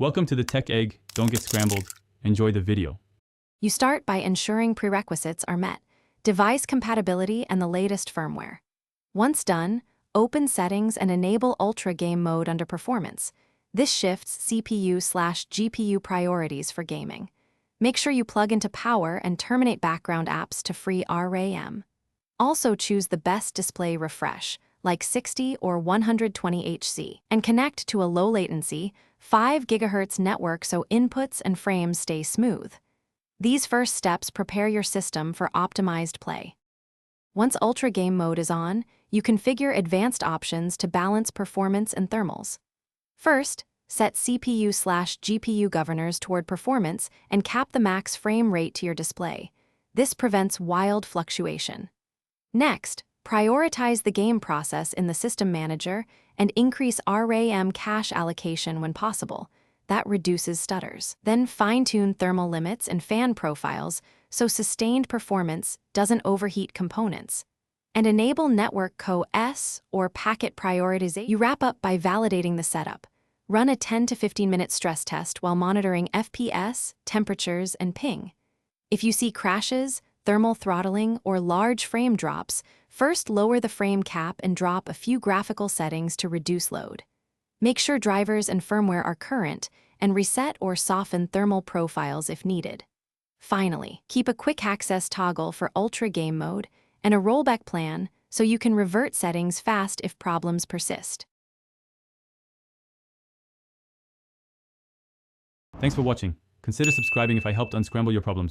Welcome to the Tech Egg. Don't get scrambled. Enjoy the video. You start by ensuring prerequisites are met, device compatibility and the latest firmware. Once done, open Settings and enable Ultra Game Mode under Performance. This shifts CPU/GPU priorities for gaming. Make sure you plug into power and terminate background apps to free RAM. Also choose the best display refresh, like 60 or 120 Hz, and connect to a low-latency, 5 GHz network so inputs and frames stay smooth. These first steps prepare your system for optimized play. Once Ultra Game Mode is on, you configure advanced options to balance performance and thermals. First, set CPU/GPU governors toward performance and cap the max frame rate to your display. This prevents wild fluctuation. Next, prioritize the game process in the System Manager and increase RAM cache allocation when possible. That reduces stutters. Then fine-tune thermal limits and fan profiles so sustained performance doesn't overheat components. And enable Network Co-S or packet prioritization. You wrap up by validating the setup. Run a 10 to 15-minute stress test while monitoring FPS, temperatures, and ping. If you see crashes, thermal throttling, or large frame drops, first lower the frame cap and drop a few graphical settings to reduce load. Make sure drivers and firmware are current, and reset or soften thermal profiles if needed. Finally, keep a quick access toggle for Ultra Game Mode and a rollback plan so you can revert settings fast if problems persist. Thanks for watching. Consider subscribing if I helped unscramble your problems.